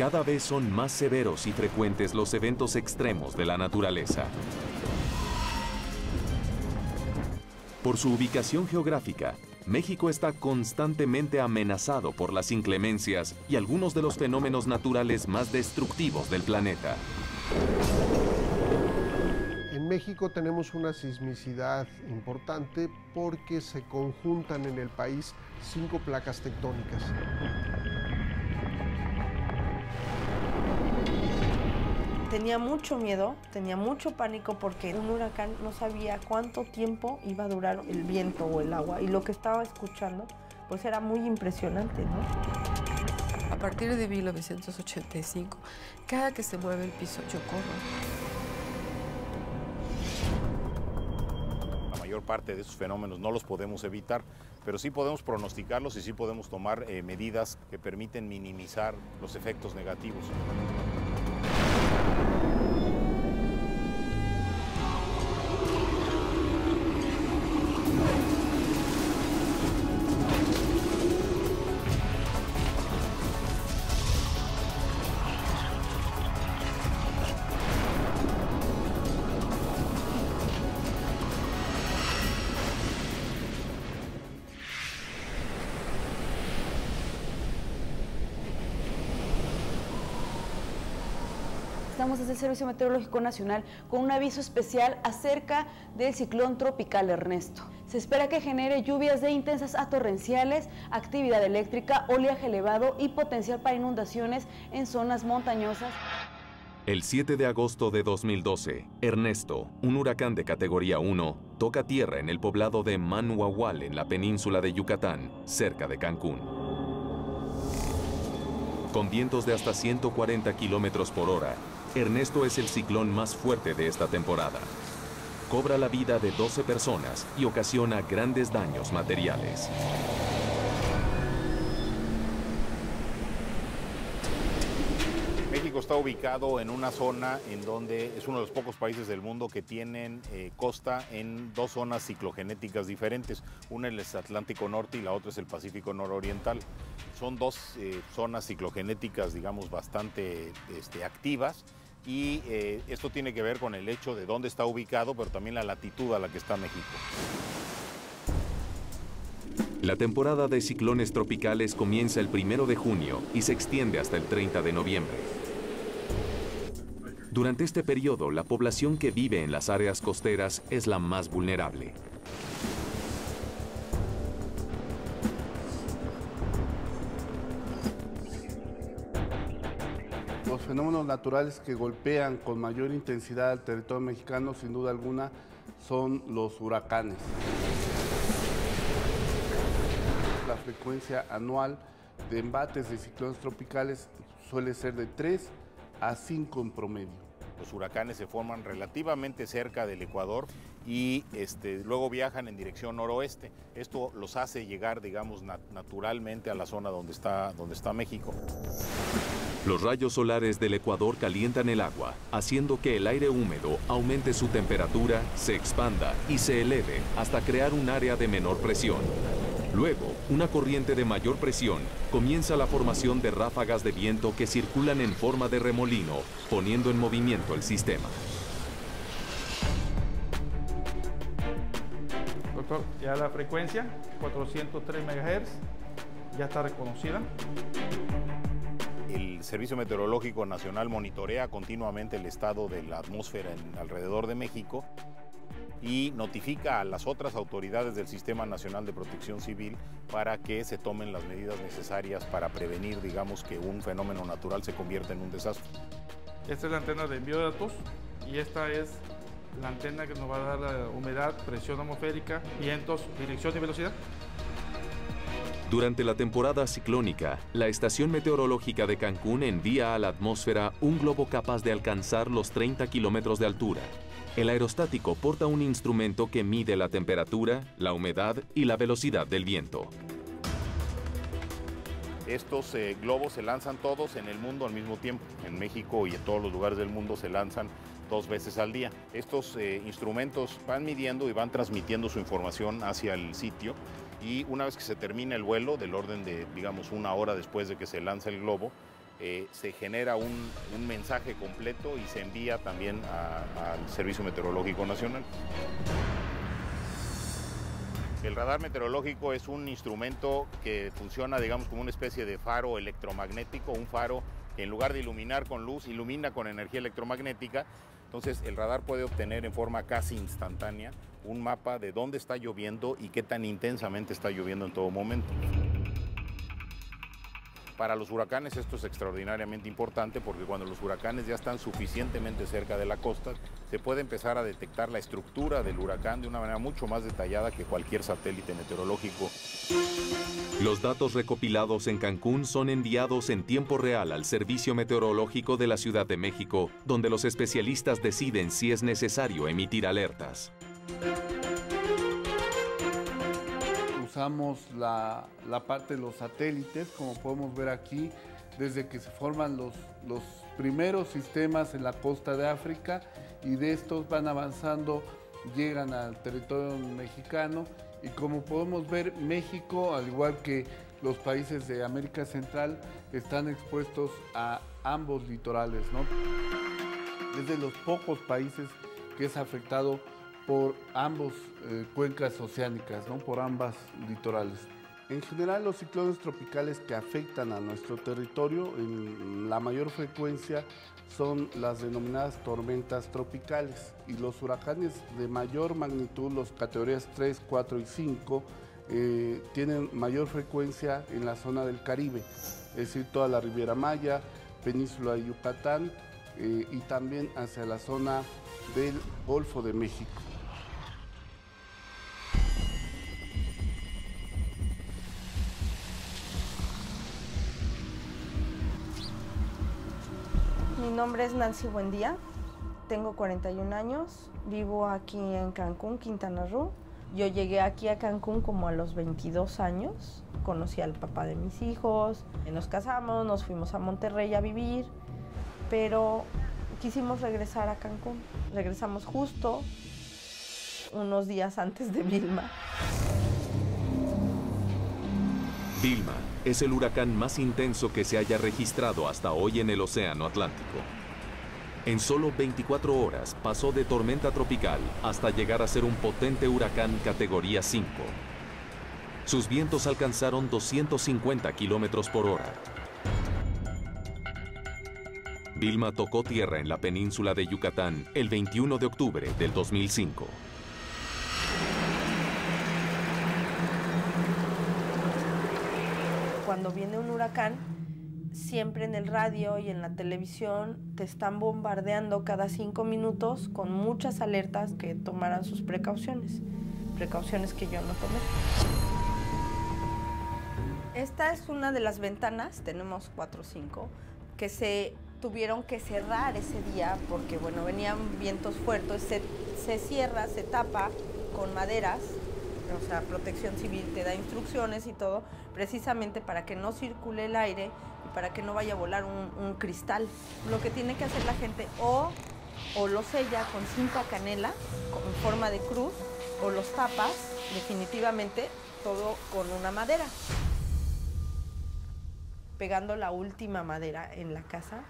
Cada vez son más severos y frecuentes los eventos extremos de la naturaleza. Por su ubicación geográfica, México está constantemente amenazado por las inclemencias y algunos de los fenómenos naturales más destructivos del planeta. En México tenemos una sismicidad importante porque se conjuntan en el país 5 placas tectónicas. Tenía mucho miedo, tenía mucho pánico porque un huracán no sabía cuánto tiempo iba a durar el viento o el agua, y lo que estaba escuchando pues era muy impresionante, ¿no? A partir de 1985, cada que se mueve el piso yo corro. La mayor parte de esos fenómenos no los podemos evitar, pero sí podemos pronosticarlos y sí podemos tomar medidas que permiten minimizar los efectos negativos. Estamos desde el Servicio Meteorológico Nacional con un aviso especial acerca del ciclón tropical Ernesto. Se espera que genere lluvias de intensas a torrenciales, actividad eléctrica, oleaje elevado y potencial para inundaciones en zonas montañosas. El 7 de agosto de 2012, Ernesto, un huracán de categoría 1, toca tierra en el poblado de Manuahual, en la península de Yucatán, cerca de Cancún. Con vientos de hasta 140 kilómetros por hora, Ernesto es el ciclón más fuerte de esta temporada. Cobra la vida de 12 personas y ocasiona grandes daños materiales. México está ubicado en una zona en donde es uno de los pocos países del mundo que tienen costa en 2 zonas ciclogenéticas diferentes. Una es el Atlántico Norte y la otra es el Pacífico Nororiental. Son 2 zonas ciclogenéticas, digamos, bastante activas, y esto tiene que ver con el hecho de dónde está ubicado, pero también la latitud a la que está México. La temporada de ciclones tropicales comienza el 1 de junio y se extiende hasta el 30 de noviembre. Durante este periodo, la población que vive en las áreas costeras es la más vulnerable. Los fenómenos naturales que golpean con mayor intensidad al territorio mexicano, sin duda alguna, son los huracanes. La frecuencia anual de embates de ciclones tropicales suele ser de 3 a 5 en promedio. Los huracanes se forman relativamente cerca del Ecuador y luego viajan en dirección noroeste. Esto los hace llegar, digamos, naturalmente a la zona donde está México. Los rayos solares del Ecuador calientan el agua, haciendo que el aire húmedo aumente su temperatura, se expanda y se eleve hasta crear un área de menor presión. Luego, una corriente de mayor presión comienza la formación de ráfagas de viento que circulan en forma de remolino, poniendo en movimiento el sistema. Doctor, ya la frecuencia, 403 MHz, ya está reconocida. El Servicio Meteorológico Nacional monitorea continuamente el estado de la atmósfera alrededor de México y notifica a las otras autoridades del Sistema Nacional de Protección Civil para que se tomen las medidas necesarias para prevenir, digamos, que un fenómeno natural se convierta en un desastre. Esta es la antena de envío de datos y esta es la antena que nos va a dar la humedad, presión atmosférica, vientos, dirección y velocidad. Durante la temporada ciclónica, la Estación Meteorológica de Cancún envía a la atmósfera un globo capaz de alcanzar los 30 kilómetros de altura. El aerostático porta un instrumento que mide la temperatura, la humedad y la velocidad del viento. Estos globos se lanzan todos en el mundo al mismo tiempo. En México y en todos los lugares del mundo se lanzan 2 veces al día. Estos instrumentos van midiendo y van transmitiendo su información hacia el sitio, y una vez que se termina el vuelo, del orden de, digamos, 1 hora después de que se lanza el globo, se genera un mensaje completo y se envía también al Servicio Meteorológico Nacional. El radar meteorológico es un instrumento que funciona, digamos, como una especie de faro electromagnético, un faro que en lugar de iluminar con luz, ilumina con energía electromagnética. Entonces el radar puede obtener en forma casi instantánea un mapa de dónde está lloviendo y qué tan intensamente está lloviendo en todo momento. Para los huracanes esto es extraordinariamente importante porque cuando los huracanes ya están suficientemente cerca de la costa, se puede empezar a detectar la estructura del huracán de una manera mucho más detallada que cualquier satélite meteorológico. Los datos recopilados en Cancún son enviados en tiempo real al Servicio Meteorológico de la Ciudad de México, donde los especialistas deciden si es necesario emitir alertas. Usamos la parte de los satélites, como podemos ver aquí, desde que se forman los primeros sistemas en la costa de África, y de estos van avanzando, llegan al territorio mexicano, y como podemos ver, México, al igual que los países de América Central, están expuestos a ambos litorales, ¿no? Es de los pocos países que es afectado por ambos cuencas oceánicas, ¿no? Por ambas litorales. En general, los ciclones tropicales que afectan a nuestro territorio en la mayor frecuencia son las denominadas tormentas tropicales, y los huracanes de mayor magnitud, los categorías 3, 4 y 5, tienen mayor frecuencia en la zona del Caribe, es decir, toda la Riviera Maya, península de Yucatán y también hacia la zona del Golfo de México. Mi nombre es Nancy Buendía, tengo 41 años, vivo aquí en Cancún, Quintana Roo. Yo llegué aquí a Cancún como a los 22 años, conocí al papá de mis hijos, nos casamos, nos fuimos a Monterrey a vivir, pero quisimos regresar a Cancún. Regresamos justo unos días antes de Vilma. Vilma es el huracán más intenso que se haya registrado hasta hoy en el Océano Atlántico. En solo 24 horas pasó de tormenta tropical hasta llegar a ser un potente huracán categoría 5. Sus vientos alcanzaron 250 kilómetros por hora. Vilma tocó tierra en la península de Yucatán el 21 de octubre del 2005. Cuando viene un huracán, siempre en el radio y en la televisión te están bombardeando cada 5 minutos con muchas alertas que tomaran sus precauciones que yo no tomé. Esta es una de las ventanas, tenemos 4 o 5, que se tuvieron que cerrar ese día porque, bueno, venían vientos fuertes, se cierra, se tapa con maderas. O sea, Protección Civil te da instrucciones y todo, precisamente para que no circule el aire y para que no vaya a volar un cristal. Lo que tiene que hacer la gente o lo sella con cinta canela en forma de cruz, o los tapas definitivamente todo con una madera. Pegando la última madera en la casa,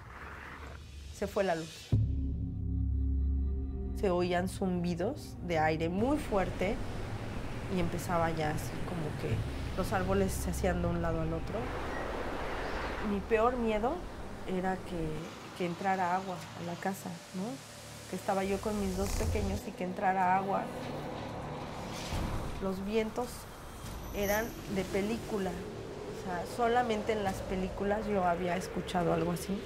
se fue la luz. Se oían zumbidos de aire muy fuerte, y empezaba ya así como que los árboles se hacían de un lado al otro. Mi peor miedo era que entrara agua a la casa, ¿no? Que estaba yo con mis 2 pequeños y que entrara agua. Los vientos eran de película, o sea, solamente en las películas yo había escuchado algo así.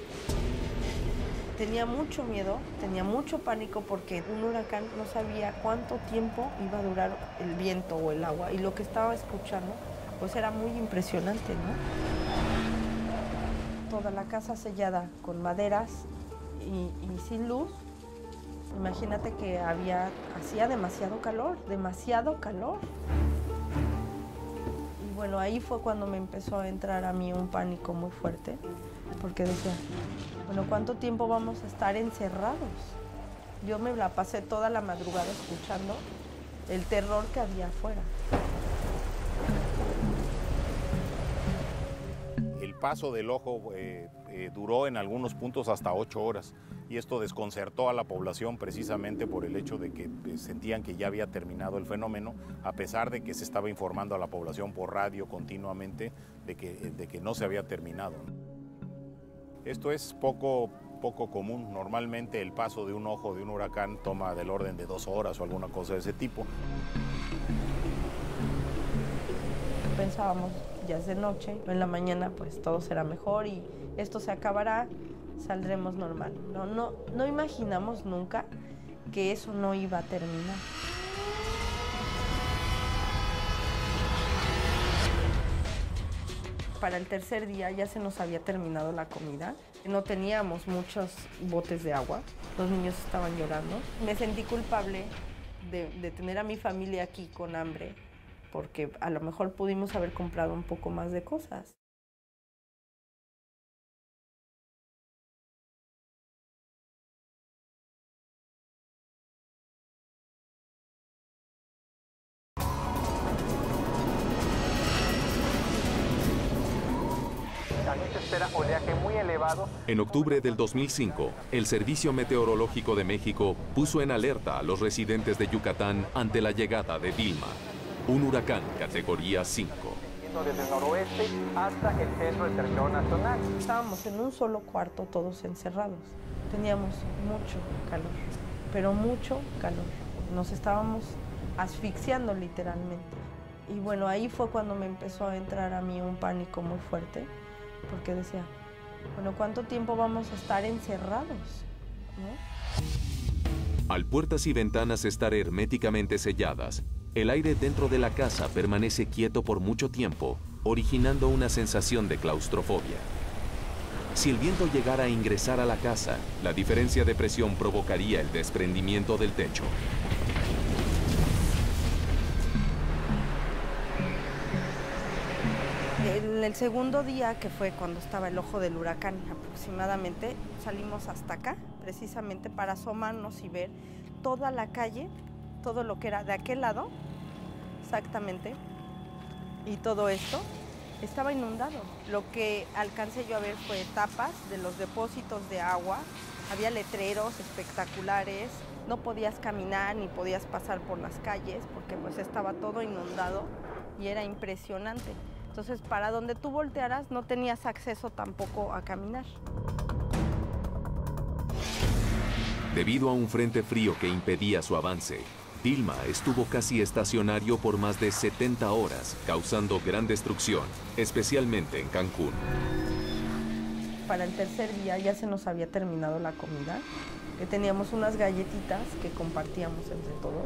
Tenía mucho miedo, tenía mucho pánico porque un huracán no sabía cuánto tiempo iba a durar el viento o el agua, y lo que estaba escuchando pues era muy impresionante, ¿no? Toda la casa sellada con maderas y sin luz. Imagínate que hacía demasiado calor. Y bueno, ahí fue cuando me empezó a entrar a mí un pánico muy fuerte, porque decía, bueno, ¿cuánto tiempo vamos a estar encerrados? Yo me la pasé toda la madrugada escuchando el terror que había afuera. El paso del ojo duró en algunos puntos hasta 8 horas y esto desconcertó a la población precisamente por el hecho de que sentían que ya había terminado el fenómeno, a pesar de que se estaba informando a la población por radio continuamente de que no se había terminado. Esto es poco común. Normalmente el paso de un ojo de un huracán toma del orden de 2 horas o alguna cosa de ese tipo. Pensábamos, ya es de noche, en la mañana pues todo será mejor y esto se acabará, saldremos normal. No imaginamos nunca que eso no iba a terminar. Para el tercer día ya se nos había terminado la comida. No teníamos muchos botes de agua. Los niños estaban llorando. Me sentí culpable de tener a mi familia aquí con hambre, porque a lo mejor pudimos haber comprado un poco más de cosas. Aquí se espera oleaje muy elevado. En octubre del 2005, el Servicio Meteorológico de México puso en alerta a los residentes de Yucatán ante la llegada de Vilma, un huracán categoría 5. Desde el noroeste hasta el centro del territorio nacional. Estábamos en un solo cuarto todos encerrados. Teníamos mucho calor, pero mucho calor. Nos estábamos asfixiando literalmente. Y bueno, ahí fue cuando me empezó a entrar a mí un pánico muy fuerte, porque decía, bueno, ¿cuánto tiempo vamos a estar encerrados? ¿No? Al puertas y ventanas estar herméticamente selladas, el aire dentro de la casa permanece quieto por mucho tiempo, originando una sensación de claustrofobia. Si el viento llegara a ingresar a la casa, la diferencia de presión provocaría el desprendimiento del techo. En el segundo día, que fue cuando estaba el ojo del huracán aproximadamente, salimos hasta acá, precisamente para asomarnos y ver toda la calle, todo lo que era de aquel lado, exactamente, y todo esto estaba inundado. Lo que alcancé yo a ver fue tapas de los depósitos de agua, había letreros espectaculares, no podías caminar ni podías pasar por las calles porque pues estaba todo inundado y era impresionante. Entonces, para donde tú voltearas no tenías acceso tampoco a caminar. Debido a un frente frío que impedía su avance, Vilma estuvo casi estacionario por más de 70 horas, causando gran destrucción, especialmente en Cancún. Para el tercer día ya se nos había terminado la comida, que teníamos unas galletitas que compartíamos entre todos,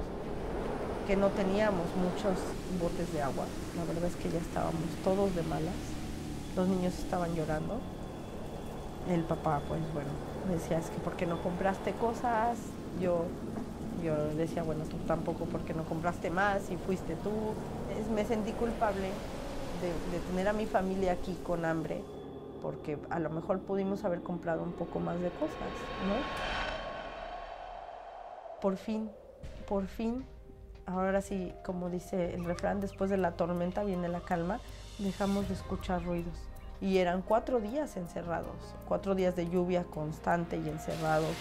que no teníamos muchos botes de agua. La verdad es que ya estábamos todos de malas. Los niños estaban llorando. El papá, pues bueno, decía, es que ¿por qué no compraste cosas? Yo decía, bueno, tú tampoco, ¿por qué no compraste más y fuiste tú? Me sentí culpable de tener a mi familia aquí con hambre, porque a lo mejor pudimos haber comprado un poco más de cosas, ¿no? Por fin, ahora sí, como dice el refrán, después de la tormenta viene la calma, dejamos de escuchar ruidos. Y eran 4 días encerrados, 4 días de lluvia constante y encerrados.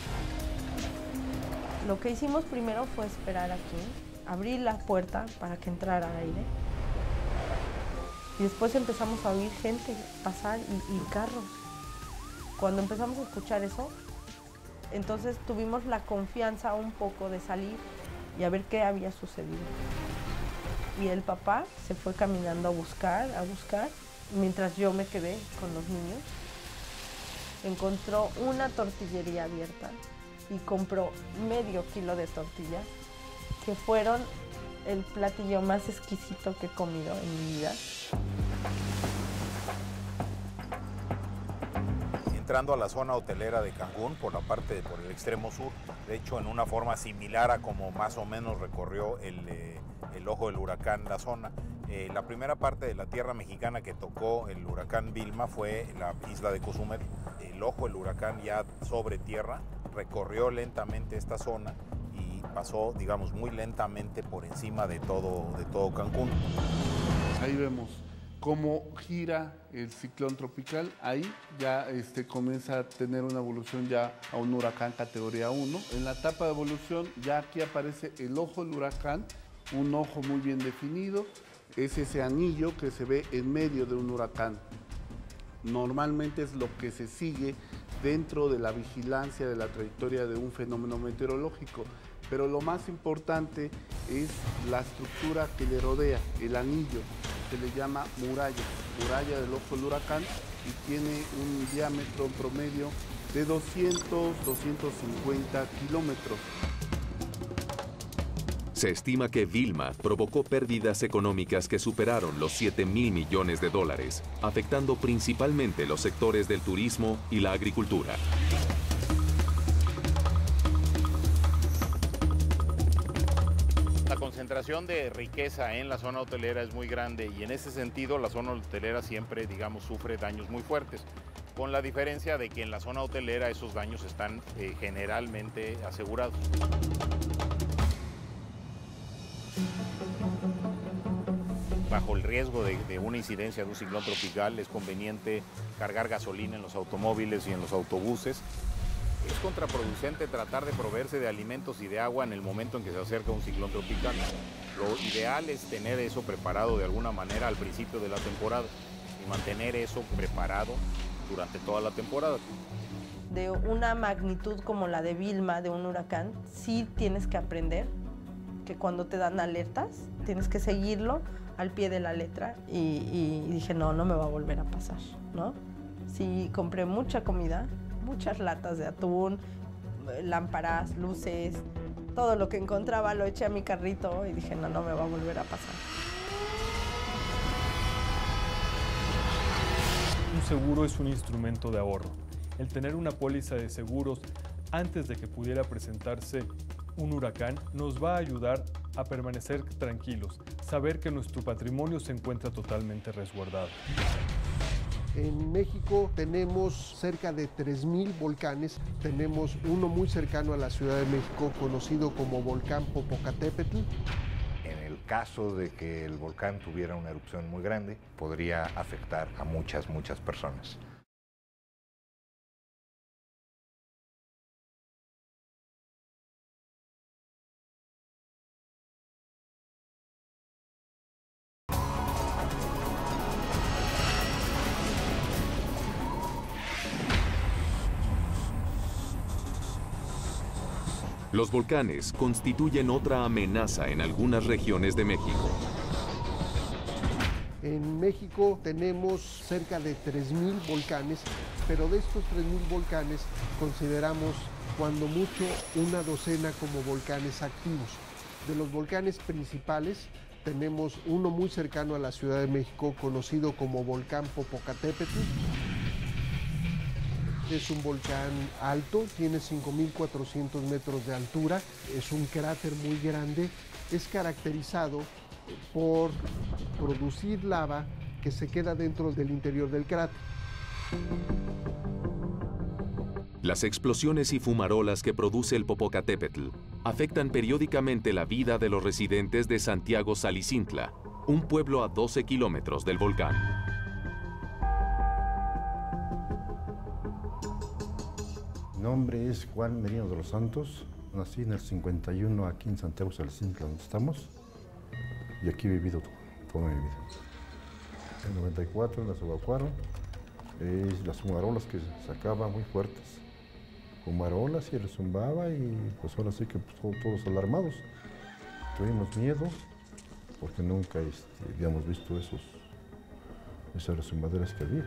Lo que hicimos primero fue esperar aquí, abrir la puerta para que entrara aire. Y después empezamos a oír gente pasar y carros. Cuando empezamos a escuchar eso, entonces tuvimos la confianza un poco de salir y a ver qué había sucedido. Y el papá se fue caminando a buscar, mientras yo me quedé con los niños. Encontró una tortillería abierta y compró medio kilo de tortillas, que fueron el platillo más exquisito que he comido en mi vida. Entrando a la zona hotelera de Cancún por el extremo sur, de hecho en una forma similar a como más o menos recorrió el ojo del huracán la zona. La primera parte de la tierra mexicana que tocó el huracán Vilma fue la isla de Cozumel. El ojo del huracán ya sobre tierra recorrió lentamente esta zona y pasó, digamos, muy lentamente por encima de todo Cancún. Ahí vemos cómo gira el ciclón tropical, ahí ya comienza a tener una evolución ya a un huracán categoría 1. En la etapa de evolución ya aquí aparece el ojo del huracán, un ojo muy bien definido, es ese anillo que se ve en medio de un huracán. Normalmente es lo que se sigue dentro de la vigilancia de la trayectoria de un fenómeno meteorológico, pero lo más importante es la estructura que le rodea, el anillo, se le llama muralla del ojo del huracán, y tiene un diámetro promedio de 200-250 kilómetros. Se estima que Vilma provocó pérdidas económicas que superaron los 7.000 millones de dólares, afectando principalmente los sectores del turismo y la agricultura. La concentración de riqueza en la zona hotelera es muy grande y en ese sentido la zona hotelera siempre, digamos, sufre daños muy fuertes, con la diferencia de que en la zona hotelera esos daños están generalmente asegurados. Bajo el riesgo de una incidencia de un ciclón tropical es conveniente cargar gasolina en los automóviles y en los autobuses. Es contraproducente tratar de proveerse de alimentos y de agua en el momento en que se acerca un ciclón tropical. Lo ideal es tener eso preparado de alguna manera al principio de la temporada y mantener eso preparado durante toda la temporada. De una magnitud como la de Vilma, de un huracán, sí tienes que aprender que cuando te dan alertas tienes que seguirlo al pie de la letra y dije, no me va a volver a pasar, ¿no? Sí, compré mucha comida, muchas latas de atún, lámparas, luces, todo lo que encontraba lo eché a mi carrito y dije, no me va a volver a pasar. Un seguro es un instrumento de ahorro. El tener una póliza de seguros antes de que pudiera presentarse un huracán nos va a ayudar a permanecer tranquilos, saber que nuestro patrimonio se encuentra totalmente resguardado. En México tenemos cerca de 3.000 volcanes. Tenemos uno muy cercano a la Ciudad de México, conocido como volcán Popocatépetl. En el caso de que el volcán tuviera una erupción muy grande, podría afectar a muchas personas. Los volcanes constituyen otra amenaza en algunas regiones de México. En México tenemos cerca de 3.000 volcanes, pero de estos 3.000 volcanes consideramos cuando mucho una docena como volcanes activos. De los volcanes principales tenemos uno muy cercano a la Ciudad de México, conocido como volcán Popocatépetl. Es un volcán alto, tiene 5.400 metros de altura, es un cráter muy grande, es caracterizado por producir lava que se queda dentro del interior del cráter. Las explosiones y fumarolas que produce el Popocatépetl afectan periódicamente la vida de los residentes de Santiago Salicintla, un pueblo a 12 kilómetros del volcán. Mi nombre es Juan Merino de los Santos, nací en el 51 aquí en Santiago Salicintla, donde estamos, y aquí he vivido toda mi vida. En el 94 las evacuaron, las fumarolas que sacaban muy fuertes, fumarolas y rezumbaba y pues ahora sí que todos alarmados. Tuvimos miedo porque nunca habíamos visto esas rezumbaderas que había.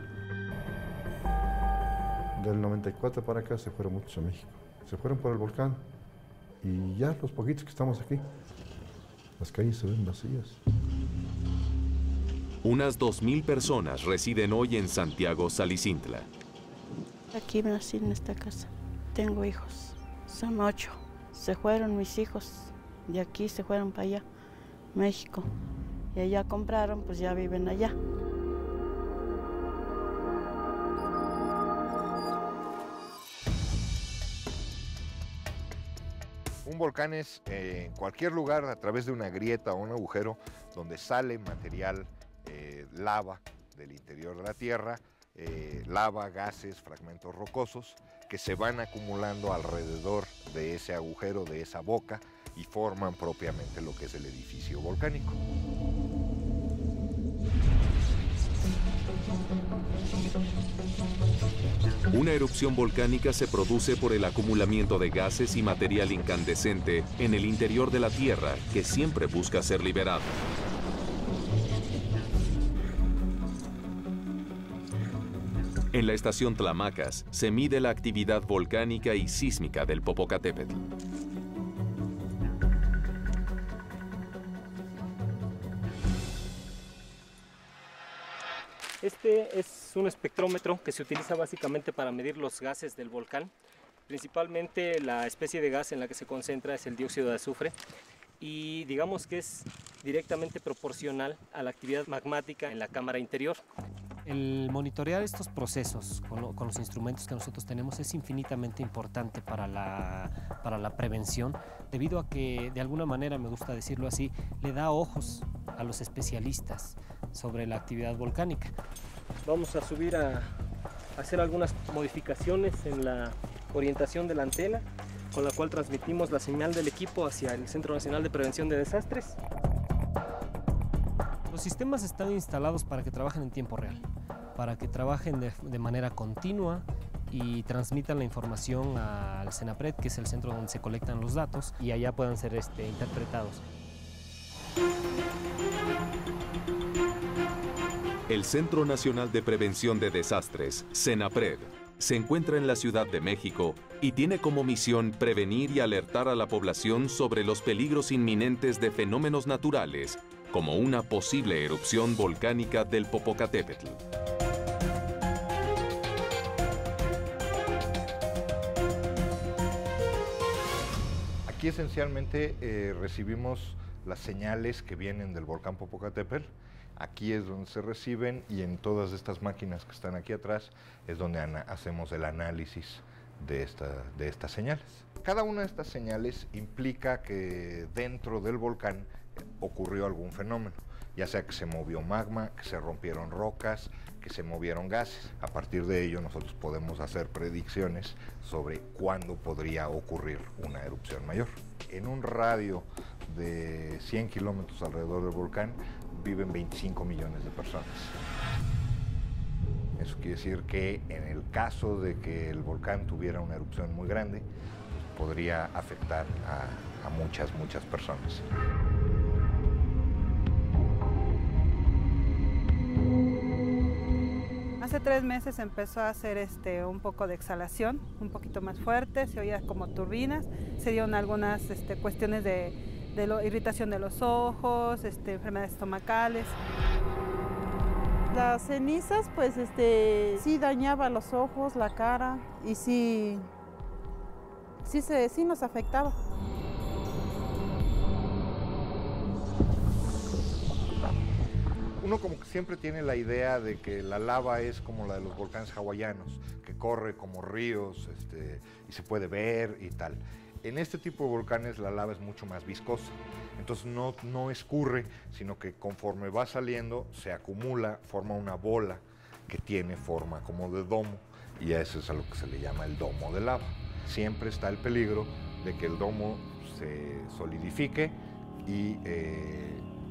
Del 94 para acá se fueron muchos a México. Se fueron por el volcán y ya los poquitos que estamos aquí, las calles se ven vacías. Unas 2.000 personas residen hoy en Santiago Salicintla. Aquí nací en esta casa. Tengo hijos. Son 8. Se fueron mis hijos. De aquí se fueron para allá, México. Y allá compraron, pues ya viven allá. Un volcán es en cualquier lugar a través de una grieta o un agujero donde sale material lava del interior de la Tierra, lava, gases, fragmentos rocosos que se van acumulando alrededor de ese agujero, de esa boca, y forman propiamente lo que es el edificio volcánico. Una erupción volcánica se produce por el acumulamiento de gases y material incandescente en el interior de la Tierra, que siempre busca ser liberado. En la estación Tlamacas se mide la actividad volcánica y sísmica del Popocatépetl. Este es un espectrómetro que se utiliza básicamente para medir los gases del volcán. Principalmente la especie de gas en la que se concentra es el dióxido de azufre y digamos que es directamente proporcional a la actividad magmática en la cámara interior. El monitorear estos procesos con los instrumentos que nosotros tenemos es infinitamente importante para la prevención, debido a que, de alguna manera, me gusta decirlo así, le da ojos a los especialistas sobre la actividad volcánica. Vamos a subir a hacer algunas modificaciones en la orientación de la antena, con la cual transmitimos la señal del equipo hacia el Centro Nacional de Prevención de Desastres. Los sistemas están instalados para que trabajen en tiempo real, para que trabajen de manera continua y transmitan la información al CENAPRED, que es el centro donde se colectan los datos, y allá puedan ser interpretados. El Centro Nacional de Prevención de Desastres, CENAPRED, se encuentra en la Ciudad de México y tiene como misión prevenir y alertar a la población sobre los peligros inminentes de fenómenos naturales, como una posible erupción volcánica del Popocatépetl. Aquí esencialmente recibimos las señales que vienen del volcán Popocatépetl. Aquí es donde se reciben, y en todas estas máquinas que están aquí atrás es donde hacemos el análisis de estas señales. Cada una de estas señales implica que dentro del volcán ocurrió algún fenómeno, ya sea que se movió magma, que se rompieron rocas, que se movieron gases. A partir de ello nosotros podemos hacer predicciones sobre cuándo podría ocurrir una erupción mayor. En un radio de 100 kilómetros alrededor del volcán viven 25 millones de personas. Eso quiere decir que en el caso de que el volcán tuviera una erupción muy grande, podría afectar a muchas personas. Hace 3 meses empezó a hacer un poco de exhalación, un poquito más fuerte, se oía como turbinas, se dieron algunas cuestiones de irritación de los ojos, enfermedades estomacales. Las cenizas pues sí dañaba los ojos, la cara, y sí nos afectaba. Uno como que siempre tiene la idea de que la lava es como la de los volcanes hawaianos, que corre como ríos y se puede ver y tal. En este tipo de volcanes la lava es mucho más viscosa, entonces no escurre, sino que conforme va saliendo se acumula, forma una bola que tiene forma como de domo, y a eso es a lo que se le llama el domo de lava. Siempre está el peligro de que el domo se solidifique y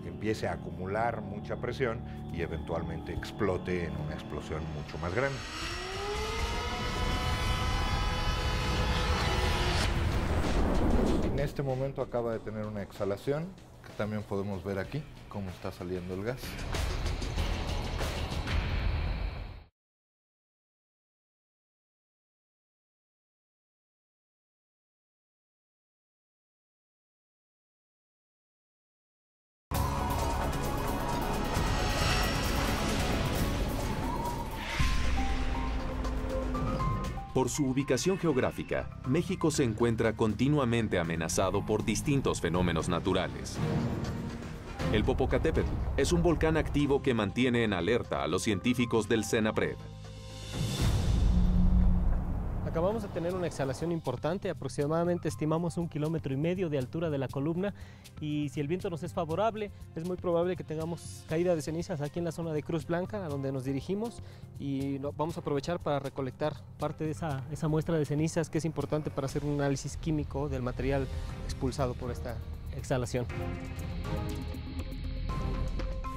empiece a acumular mucha presión y eventualmente explote en una explosión mucho más grande. En este momento acaba de tener una exhalación, que también podemos ver aquí cómo está saliendo el gas. Por su ubicación geográfica, México se encuentra continuamente amenazado por distintos fenómenos naturales. El Popocatépetl es un volcán activo que mantiene en alerta a los científicos del CENAPRED. Acabamos de tener una exhalación importante, aproximadamente estimamos 1,5 kilómetros de altura de la columna, y si el viento nos es favorable, es muy probable que tengamos caída de cenizas aquí en la zona de Cruz Blanca, a donde nos dirigimos, y vamos a aprovechar para recolectar parte de esa muestra de cenizas, que es importante para hacer un análisis químico del material expulsado por esta exhalación.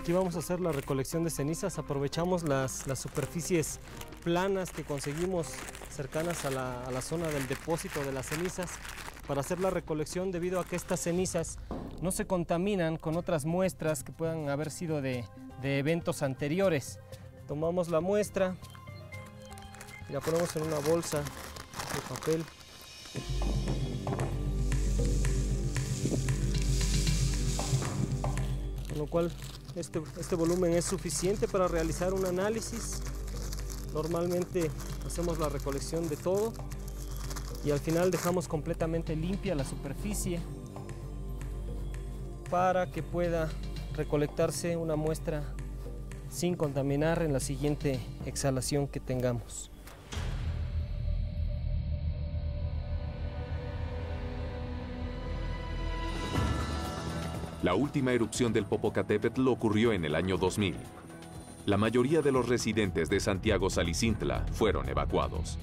Aquí vamos a hacer la recolección de cenizas. Aprovechamos las superficies planas que conseguimos cercanas a la zona del depósito de las cenizas para hacer la recolección, debido a que estas cenizas no se contaminan con otras muestras que puedan haber sido de eventos anteriores. Tomamos la muestra y la ponemos en una bolsa de papel. Con lo cual este volumen es suficiente para realizar un análisis. Normalmente hacemos la recolección de todo y al final dejamos completamente limpia la superficie para que pueda recolectarse una muestra sin contaminar en la siguiente exhalación que tengamos. La última erupción del Popocatépetl ocurrió en el año 2000. La mayoría de los residentes de Santiago Salicintla fueron evacuados.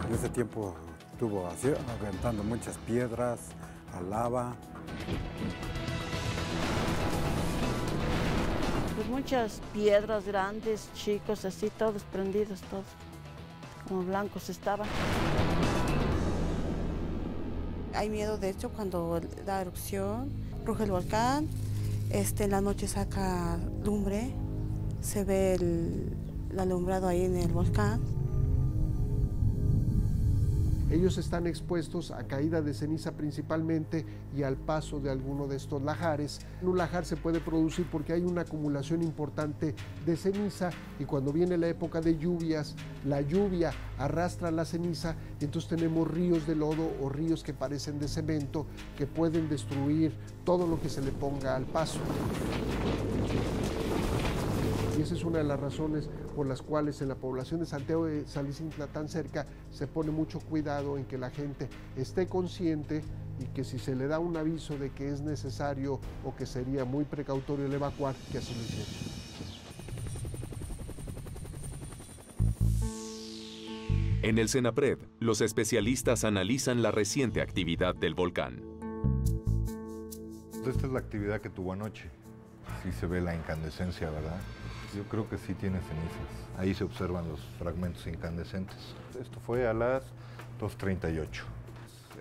En ese tiempo estuvo aventando muchas piedras, a lava. Pues muchas piedras grandes, chicos, así todos prendidos, todos como blancos estaban. Hay miedo, de hecho, cuando da erupción, ruge el volcán, en la noche saca lumbre, se ve el alumbrado ahí en el volcán. Ellos están expuestos a caída de ceniza principalmente y al paso de alguno de estos lahares. Un lajar se puede producir porque hay una acumulación importante de ceniza, y cuando viene la época de lluvias, la lluvia arrastra la ceniza, y entonces tenemos ríos de lodo o ríos que parecen de cemento que pueden destruir todo lo que se le ponga al paso. Y esa es una de las razones por las cuales en la población de Santiago de Salicintla, tan cerca, se pone mucho cuidado en que la gente esté consciente, y que si se le da un aviso de que es necesario o que sería muy precautorio el evacuar, que así lo hiciera. En el CENAPRED, los especialistas analizan la reciente actividad del volcán. Esta es la actividad que tuvo anoche. Sí se ve la incandescencia, ¿verdad? Yo creo que sí tiene cenizas. Ahí se observan los fragmentos incandescentes. Esto fue a las 2:38.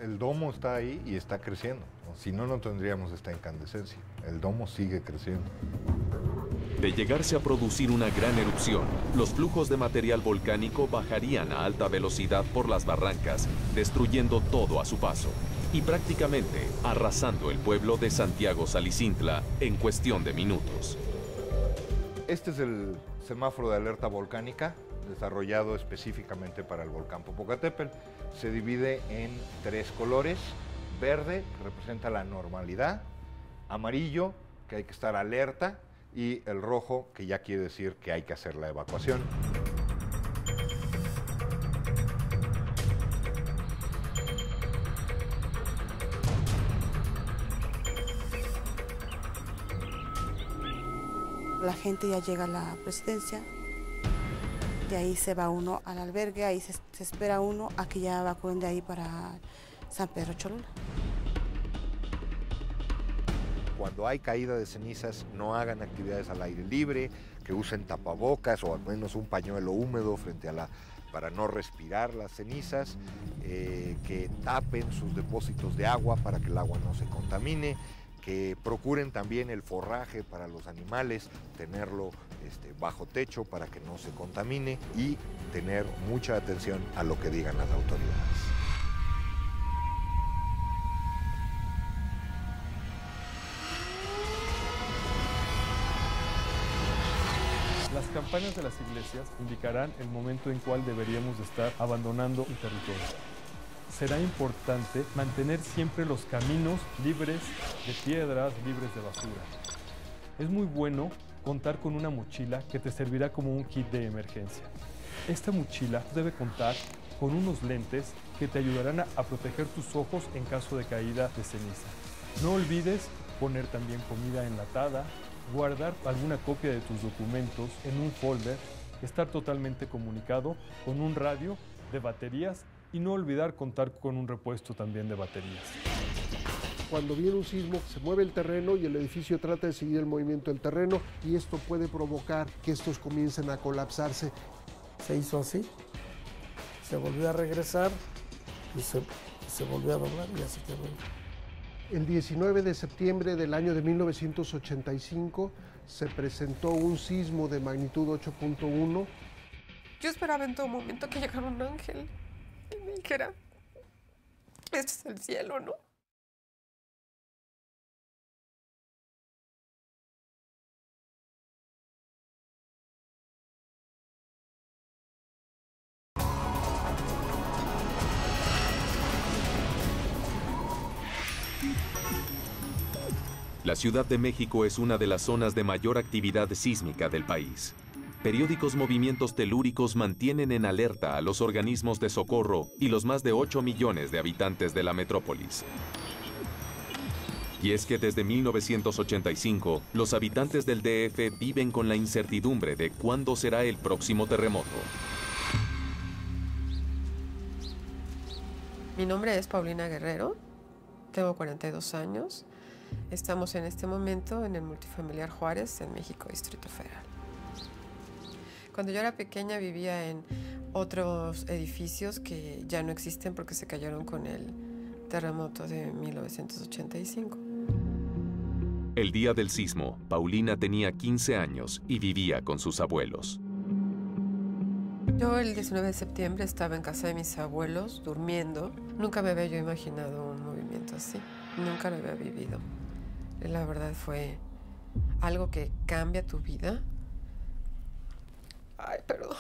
El domo está ahí y está creciendo. Si no, no tendríamos esta incandescencia. El domo sigue creciendo. De llegarse a producir una gran erupción, los flujos de material volcánico bajarían a alta velocidad por las barrancas, destruyendo todo a su paso y prácticamente arrasando el pueblo de Santiago Salicintla en cuestión de minutos. Este es el semáforo de alerta volcánica, desarrollado específicamente para el volcán Popocatépetl. Se divide en 3 colores: verde, que representa la normalidad; amarillo, que hay que estar alerta; y el rojo, que ya quiere decir que hay que hacer la evacuación. La gente ya llega a la presidencia, de ahí se va uno al albergue, ahí se espera uno a que ya evacúen de ahí para San Pedro Cholula. Cuando hay caída de cenizas, no hagan actividades al aire libre, que usen tapabocas o al menos un pañuelo húmedo frente a para no respirar las cenizas, que tapen sus depósitos de agua para que el agua no se contamine, que procuren también el forraje para los animales, tenerlo bajo techo para que no se contamine, y tener mucha atención a lo que digan las autoridades. Las campanas de las iglesias indicarán el momento en cual deberíamos estar abandonando el territorio. Será importante mantener siempre los caminos libres de piedras, libres de basura. Es muy bueno contar con una mochila que te servirá como un kit de emergencia. Esta mochila debe contar con unos lentes que te ayudarán a proteger tus ojos en caso de caída de ceniza. No olvides poner también comida enlatada, guardar alguna copia de tus documentos en un folder, estar totalmente comunicado con un radio de baterías y no olvidar contar con un repuesto también de baterías. Cuando viene un sismo, se mueve el terreno y el edificio trata de seguir el movimiento del terreno y esto puede provocar que estos comiencen a colapsarse. Se hizo así, se volvió a regresar y se volvió a doblar y así quedó. El 19 de septiembre del año de 1985 se presentó un sismo de magnitud 8.1. Yo esperaba en todo momento que llegara un ángel y me dijera, este es el cielo, ¿no? La Ciudad de México es una de las zonas de mayor actividad sísmica del país. Periódicos movimientos telúricos mantienen en alerta a los organismos de socorro y los más de 8 millones de habitantes de la metrópolis. Y es que desde 1985, los habitantes del DF viven con la incertidumbre de cuándo será el próximo terremoto. Mi nombre es Paulina Guerrero, tengo 42 años. Estamos en este momento en el Multifamiliar Juárez, en México, Distrito Federal. Cuando yo era pequeña vivía en otros edificios que ya no existen porque se cayeron con el terremoto de 1985. El día del sismo, Paulina tenía 15 años y vivía con sus abuelos. Yo el 19 de septiembre estaba en casa de mis abuelos durmiendo. Nunca me había yo imaginado un movimiento así. Nunca lo había vivido. La verdad fue algo que cambia tu vida. Ay, perdón.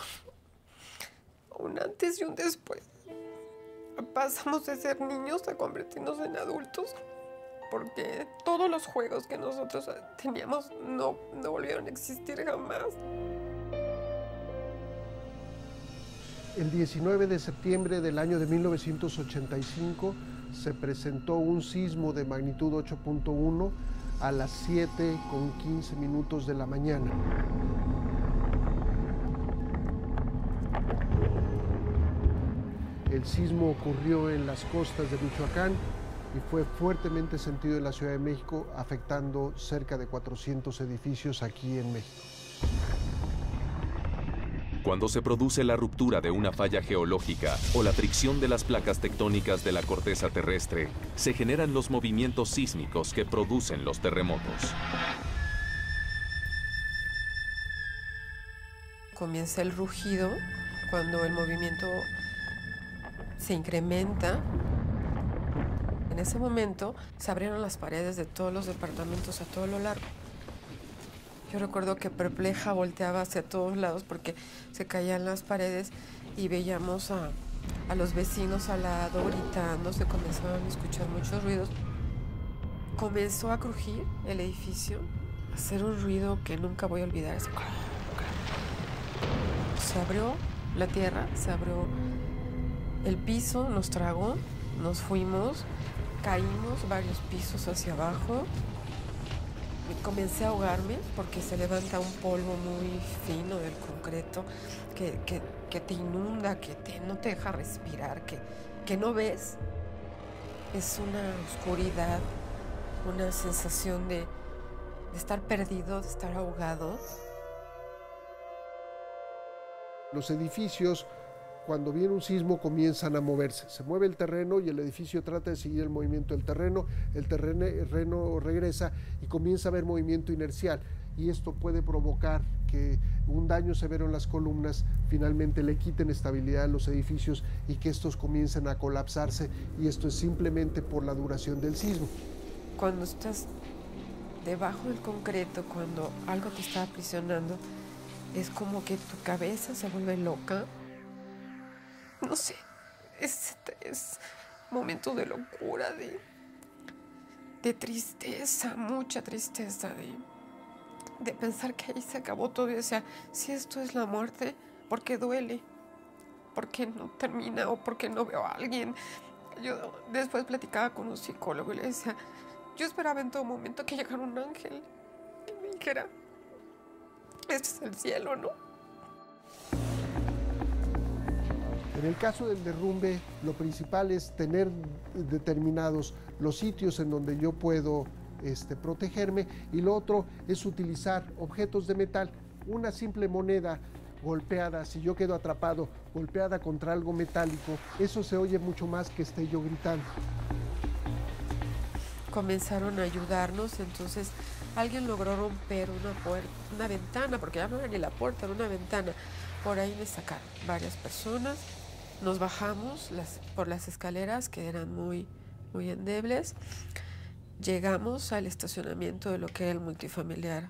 Un antes y un después. Pasamos de ser niños a convertirnos en adultos. Porque todos los juegos que nosotros teníamos no volvieron a existir jamás. El 19 de septiembre del año de 1985 se presentó un sismo de magnitud 8.1 a las 7:15 de la mañana. El sismo ocurrió en las costas de Michoacán y fue fuertemente sentido en la Ciudad de México, afectando cerca de 400 edificios aquí en México. Cuando se produce la ruptura de una falla geológica o la fricción de las placas tectónicas de la corteza terrestre, se generan los movimientos sísmicos que producen los terremotos. Comienza el rugido cuando el movimiento se incrementa. En ese momento se abrieron las paredes de todos los departamentos a todo lo largo. Yo recuerdo que perpleja volteaba hacia todos lados porque se caían las paredes y veíamos a los vecinos al lado gritando, se comenzaban a escuchar muchos ruidos. Comenzó a crujir el edificio, a hacer un ruido que nunca voy a olvidar. Se abrió la tierra, se abrió el piso, nos tragó, nos fuimos, caímos varios pisos hacia abajo. Comencé a ahogarme porque se levanta un polvo muy fino del concreto que te inunda, no te deja respirar, que no ves. Es una oscuridad, una sensación de estar perdido, de estar ahogado. Los edificios, cuando viene un sismo, comienzan a moverse. Se mueve el terreno y el edificio trata de seguir el movimiento del terreno. El terreno regresa y comienza a haber movimiento inercial. Y esto puede provocar que un daño severo en las columnas finalmente le quiten estabilidad a los edificios y que estos comiencen a colapsarse. Y esto es simplemente por la duración del sismo. Cuando estás debajo del concreto, cuando algo te está aprisionando, es como que tu cabeza se vuelve loca. No sé, es momento de locura, de tristeza, mucha tristeza, de pensar que ahí se acabó todo. Y decía, si esto es la muerte, ¿por qué duele? ¿por qué no termina o por qué no veo a alguien? Yo después platicaba con un psicólogo y le decía, yo esperaba en todo momento que llegara un ángel y me dijera, este es el cielo, ¿no? En el caso del derrumbe, lo principal es tener determinados los sitios en donde yo puedo protegerme, y lo otro es utilizar objetos de metal. Una simple moneda golpeada, si yo quedo atrapado, golpeada contra algo metálico, eso se oye mucho más que esté yo gritando. Comenzaron a ayudarnos, entonces alguien logró romper una ventana, porque ya no era ni la puerta, era una ventana. Por ahí me sacaron varias personas, nos bajamos por las escaleras que eran muy endebles, llegamos al estacionamiento de lo que era el multifamiliar.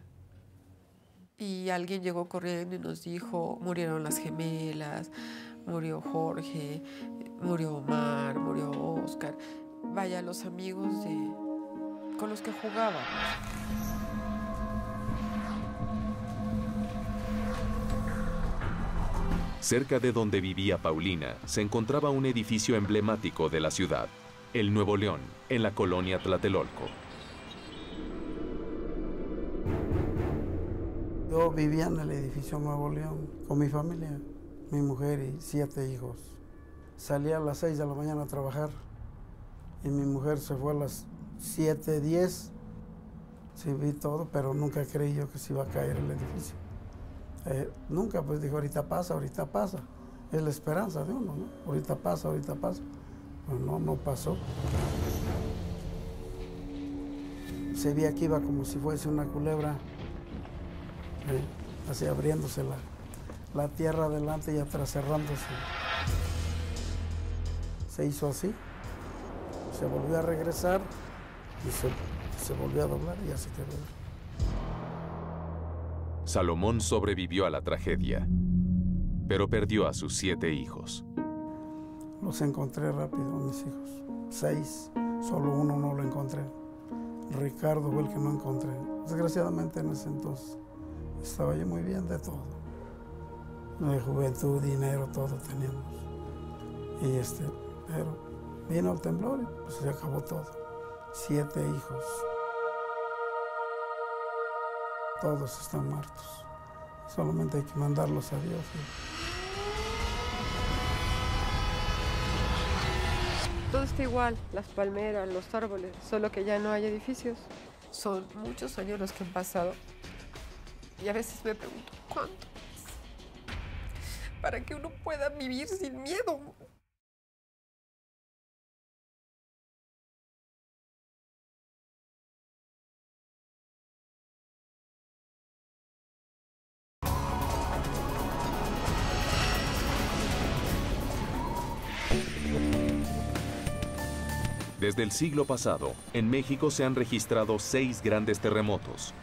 Y alguien llegó corriendo y nos dijo, murieron las gemelas, murió Jorge, murió Omar, murió Oscar. Vaya, los amigos con los que jugábamos. Cerca de donde vivía Paulina se encontraba un edificio emblemático de la ciudad, el Nuevo León, en la colonia Tlatelolco. Yo vivía en el edificio Nuevo León con mi familia, mi mujer y 7 hijos. Salía a las 6 de la mañana a trabajar y mi mujer se fue a las 7:10. Sí, vi todo, pero nunca creí yo que se iba a caer el edificio. Nunca, pues dijo, ahorita pasa, ahorita pasa. Es la esperanza de uno, ¿no? Ahorita pasa, ahorita pasa. Pues no pasó. Se veía que iba como si fuese una culebra. Así abriéndose la tierra adelante y atrás cerrándose. Se hizo así, se volvió a regresar y se volvió a doblar y ya se quedó. Salomón sobrevivió a la tragedia, pero perdió a sus 7 hijos. Los encontré rápido, mis hijos. 6, solo uno no lo encontré. Ricardo fue el que no encontré. Desgraciadamente en ese entonces estaba yo muy bien de todo. De juventud, dinero, todo teníamos. Y pero vino el temblor y pues se acabó todo. 7 hijos. Todos están muertos. Solamente hay que mandarlos a Dios. Todo está igual, las palmeras, los árboles, solo que ya no hay edificios. Son muchos años los que han pasado. Y a veces me pregunto, ¿cuánto? Para que uno pueda vivir sin miedo. Desde el siglo pasado, en México se han registrado 6 grandes terremotos,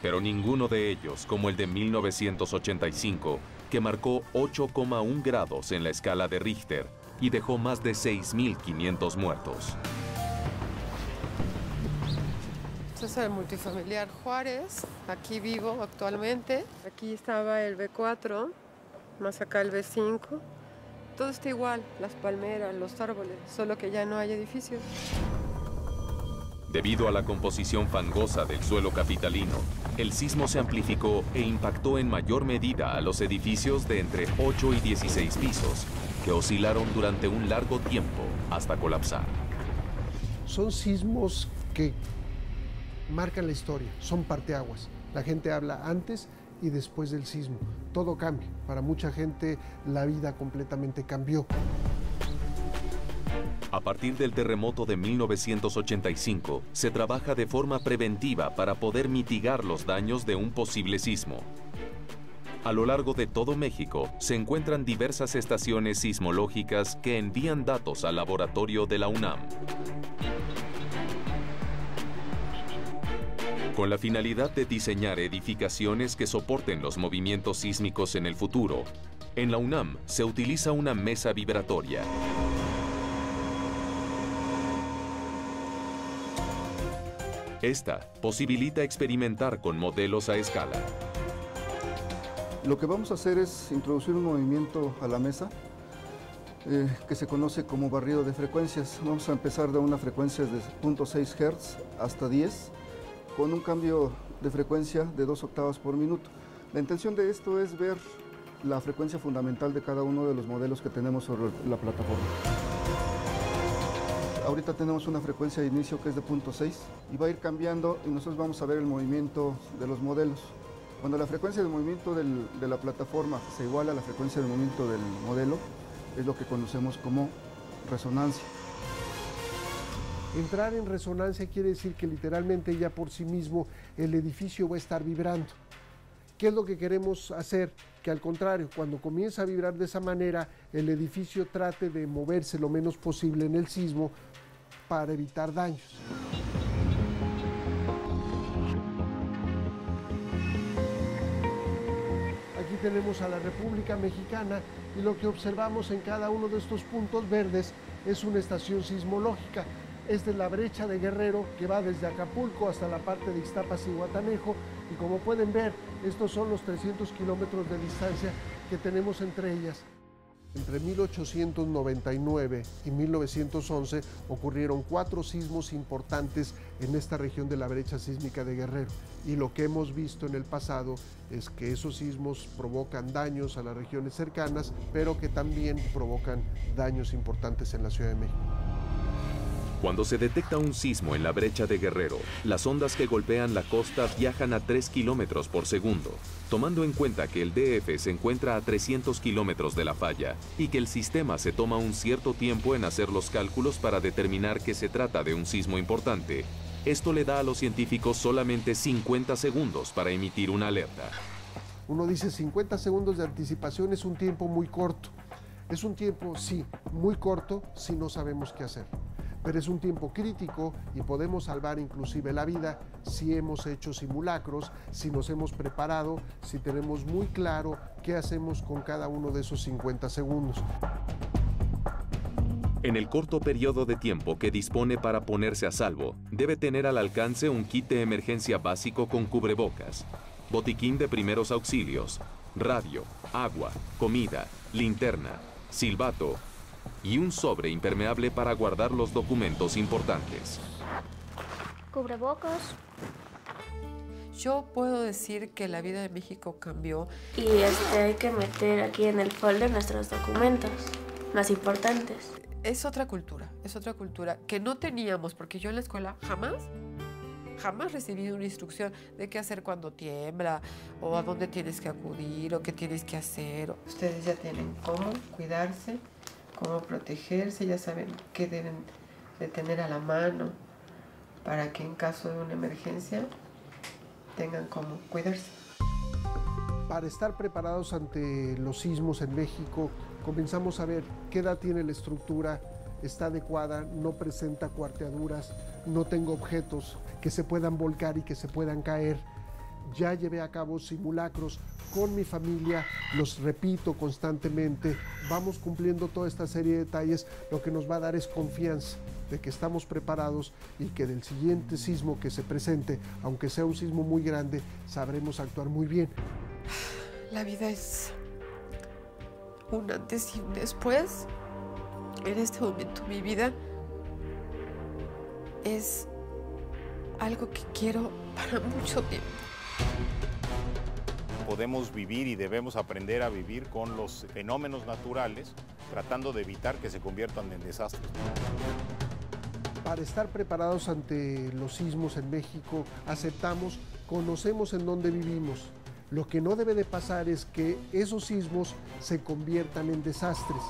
pero ninguno de ellos como el de 1985, que marcó 8,1 grados en la escala de Richter y dejó más de 6.500 muertos. Este es el multifamiliar Juárez, aquí vivo actualmente. Aquí estaba el B4, más acá el B5. Todo está igual, las palmeras, los árboles, solo que ya no hay edificios. Debido a la composición fangosa del suelo capitalino, el sismo se amplificó e impactó en mayor medida a los edificios de entre 8 y 16 pisos, que oscilaron durante un largo tiempo hasta colapsar. Son sismos que marcan la historia, son parteaguas. La gente habla antes y después del sismo. Todo cambia. Para mucha gente la vida completamente cambió. A partir del terremoto de 1985, se trabaja de forma preventiva para poder mitigar los daños de un posible sismo. A lo largo de todo México se encuentran diversas estaciones sismológicas que envían datos al laboratorio de la UNAM. Con la finalidad de diseñar edificaciones que soporten los movimientos sísmicos en el futuro, en la UNAM se utiliza una mesa vibratoria. Esta posibilita experimentar con modelos a escala. Lo que vamos a hacer es introducir un movimiento a la mesa que se conoce como barrido de frecuencias. Vamos a empezar de una frecuencia de 0.6 Hz hasta 10, con un cambio de frecuencia de 2 octavas por minuto. La intención de esto es ver la frecuencia fundamental de cada uno de los modelos que tenemos sobre la plataforma. Ahorita tenemos una frecuencia de inicio que es de 0.6 y va a ir cambiando y nosotros vamos a ver el movimiento de los modelos. Cuando la frecuencia del movimiento de la plataforma se iguala a la frecuencia del movimiento del modelo, es lo que conocemos como resonancia. Entrar en resonancia quiere decir que literalmente ya por sí mismo el edificio va a estar vibrando. ¿Qué es lo que queremos hacer? Que al contrario, cuando comienza a vibrar de esa manera, el edificio trate de moverse lo menos posible en el sismo para evitar daños. Aquí tenemos a la República Mexicana y lo que observamos en cada uno de estos puntos verdes es una estación sismológica. Esta es la brecha de Guerrero que va desde Acapulco hasta la parte de Ixtapas y Guatanejo y como pueden ver, estos son los 300 kilómetros de distancia que tenemos entre ellas. Entre 1899 y 1911 ocurrieron 4 sismos importantes en esta región de la brecha sísmica de Guerrero y lo que hemos visto en el pasado es que esos sismos provocan daños a las regiones cercanas, pero que también provocan daños importantes en la Ciudad de México. Cuando se detecta un sismo en la brecha de Guerrero, las ondas que golpean la costa viajan a 3 kilómetros por segundo, tomando en cuenta que el DF se encuentra a 300 kilómetros de la falla y que el sistema se toma un cierto tiempo en hacer los cálculos para determinar que se trata de un sismo importante. Esto le da a los científicos solamente 50 segundos para emitir una alerta. Uno dice 50 segundos de anticipación es un tiempo muy corto. Es un tiempo, sí, muy corto si no sabemos qué hacer. Pero es un tiempo crítico y podemos salvar inclusive la vida si hemos hecho simulacros, si nos hemos preparado, si tenemos muy claro qué hacemos con cada uno de esos 50 segundos. En el corto periodo de tiempo que dispone para ponerse a salvo, debe tener al alcance un kit de emergencia básico con cubrebocas, botiquín de primeros auxilios, radio, agua, comida, linterna, silbato y un sobre impermeable para guardar los documentos importantes. Cubrebocas. Yo puedo decir que la vida de México cambió. Y hay que meter aquí en el folder nuestros documentos más importantes. Es otra cultura que no teníamos, porque yo en la escuela jamás recibí una instrucción de qué hacer cuando tiembla, o a dónde tienes que acudir, o qué tienes que hacer. Ustedes ya tienen cómo cuidarse, cómo protegerse, ya saben qué deben de tener a la mano para que en caso de una emergencia tengan cómo cuidarse. Para estar preparados ante los sismos en México, comenzamos a ver qué edad tiene la estructura, está adecuada, no presenta cuarteaduras, no tengo objetos que se puedan volcar y que se puedan caer. Ya llevé a cabo simulacros con mi familia, los repito constantemente, vamos cumpliendo toda esta serie de detalles, lo que nos va a dar es confianza de que estamos preparados y que del siguiente sismo que se presente, aunque sea un sismo muy grande, sabremos actuar muy bien. La vida es un antes y un después. En este momento mi vida es algo que quiero para mucho tiempo. Podemos vivir y debemos aprender a vivir con los fenómenos naturales, tratando de evitar que se conviertan en desastres. Para estar preparados ante los sismos en México, aceptamos, conocemos en dónde vivimos. Lo que no debe de pasar es que esos sismos se conviertan en desastres.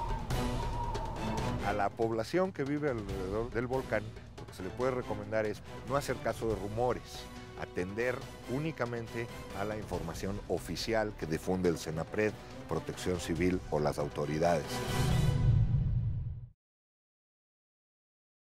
A la población que vive alrededor del volcán, lo que se le puede recomendar es no hacer caso de rumores, atender únicamente a la información oficial que difunde el CENAPRED, Protección Civil o las autoridades.